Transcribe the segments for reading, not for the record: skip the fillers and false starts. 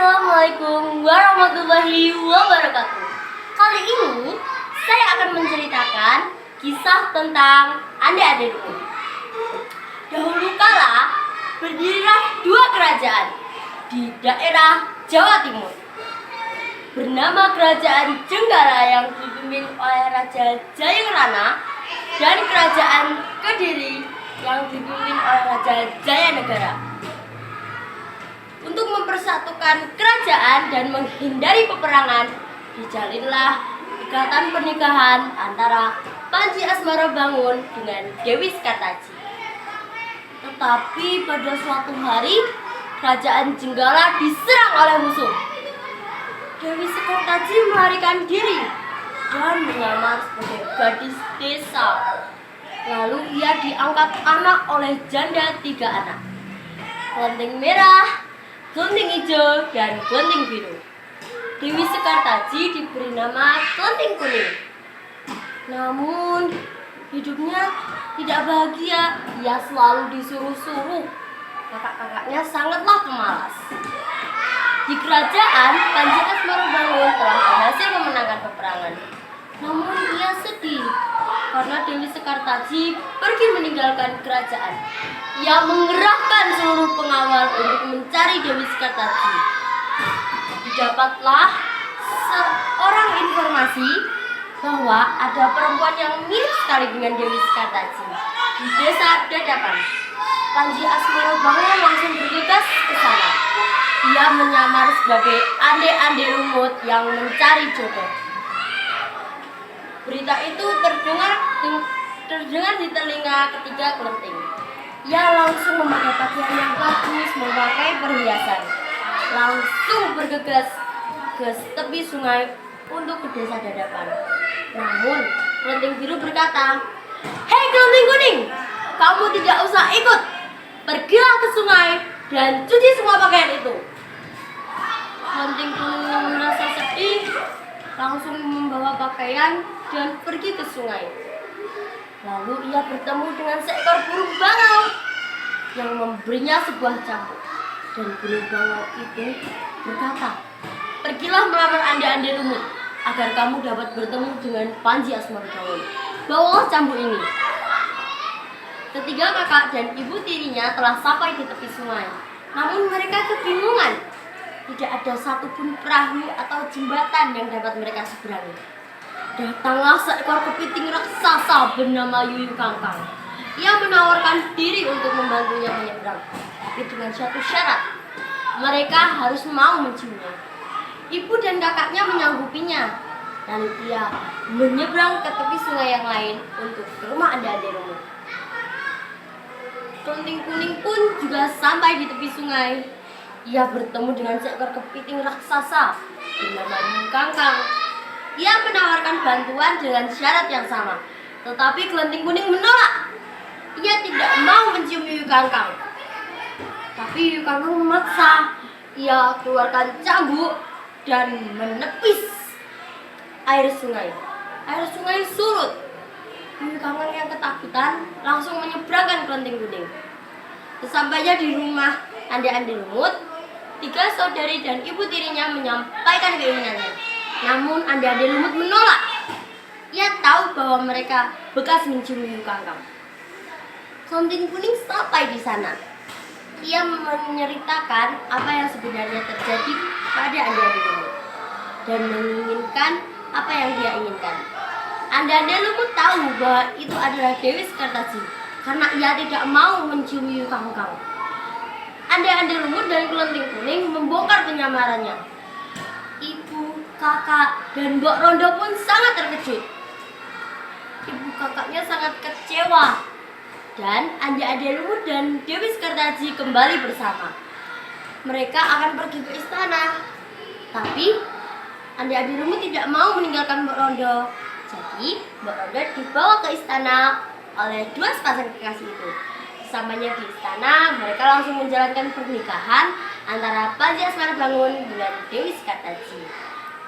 Assalamualaikum warahmatullahi wabarakatuh. Kali ini saya akan menceritakan kisah tentang adik-adik dulu. Dahulu kala berdirilah dua kerajaan di daerah Jawa Timur, bernama Kerajaan Jenggala yang dipimpin oleh Raja Jayangrana dan Kerajaan Kediri yang dipimpin oleh Raja Jayanegara. Untuk mempersatukan kerajaan dan menghindari peperangan, dijalinlah ikatan pernikahan antara Panji Asmarabangun dengan Dewi Sekartaji. Tetapi pada suatu hari, Kerajaan Jenggala diserang oleh musuh. Dewi Sekartaji melarikan diri dan menyamar sebagai gadis desa. Lalu ia diangkat anak oleh janda 3 anak, Kelenteng Merah, Kelenteng Hijau, dan Kelenteng Biru. Dewi Sekartaji diberi nama Kelenteng Kuning. Namun hidupnya tidak bahagia. Ia selalu disuruh-suruh. Kakak-kakaknya sangatlah pemalas. Di kerajaan, Panji Asmarabangun telah berhasil memenangkan peperangan. Namun ia sedih karena Dewi Sekartaji pergi meninggalkan kerajaan. Ia mengerahkan seluruh pengawal untuk mencari Dewi Sekartaji. Didapatlah seorang informasi bahwa ada perempuan yang mirip sekali dengan Dewi Sekartaji di desa Dadapan. Panji Asmarabangun langsung bergegas ke sana. Ia menyamar sebagai ande-ande lumut yang mencari jodoh. Berita itu terdengar di telinga ketiga Kelenteng. Ia langsung memakai pakaian yang bagus, memakai perhiasan, langsung bergegas ke tepi sungai untuk ke desa Dadapan. Namun Kelenteng Biru berkata, "Hei Kelenteng Kuning, kamu tidak usah ikut. Pergilah ke sungai dan cuci semua pakaian itu." Kelenteng Kuning yang merasa sedih langsung membawa pakaian dan pergi ke sungai. Lalu ia bertemu dengan seekor burung bangau yang memberinya sebuah cambuk. Dan burung bangau itu berkata, "Pergilah melamar ande-ande lumut agar kamu dapat bertemu dengan Panji Asmarabangun. Bawalah cambuk ini." Ketiga kakak dan ibu tirinya telah sampai di tepi sungai. Namun mereka kebingungan. Tidak ada satupun perahu atau jembatan yang dapat mereka seberangi. Datanglah seekor kepiting raksasa bernama Yuyu Kangkang. Ia menawarkan diri untuk membantunya menyeberang, tapi dengan satu syarat. Mereka harus mau menciumnya. Ibu dan kakaknya menyanggupinya. Lalu ia menyeberang ke tepi sungai yang lain untuk ke rumah ande-ande lumut. Kelenteng Kuning pun juga sampai di tepi sungai. Ia bertemu dengan seekor kepiting raksasa bernama Yuyu Kangkang. Ia menawarkan bantuan dengan syarat yang sama, tetapi Kelenteng Kuning menolak. Ia tidak mau mencium Yuyu Kangkang. Tapi Yuyu Kangkang memaksa. Ia keluarkan cambuk dan menepis air sungai. Air sungai surut. Yuyu Kangkang yang ketakutan langsung menyeberangkan Kelenteng Kuning. Sesampainya di rumah ande-ande lumut, 3 saudari dan ibu tirinya menyampaikan keinginannya. Namun ande-ande lumut menolak. Ia tahu bahwa mereka bekas mencium Yuyu Kangkang. Kelenteng Kuning sampai di sana. Ia menceritakan apa yang sebenarnya terjadi pada ande-ande lumut dan menginginkan apa yang dia inginkan. Ande-ande lumut tahu bahwa itu adalah Dewi Sekartaji karena ia tidak mau mencium Yuyu Kangkang. Ande-ande lumut dan Kelenteng Kuning membongkar penyamarannya. Ibu, kakak, dan Mbok Rondo pun sangat terkejut. Ibu kakaknya sangat kecewa. Dan ande-ande lumut dan Dewi Sekartaji kembali bersama. Mereka akan pergi ke istana. Tapi ande-ande lumut tidak mau meninggalkan Mbok Rondo. Jadi Mbok Rondo dibawa ke istana oleh 2 sepasang kekasih itu. Sesampainya di istana, mereka langsung menjalankan pernikahan antara Panji Asmarabangun dengan Dewi Sekartaji.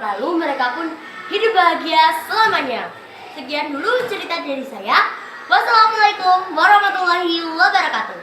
Lalu mereka pun hidup bahagia selamanya. Sekian dulu cerita dari saya. Wassalamualaikum warahmatullahi wabarakatuh.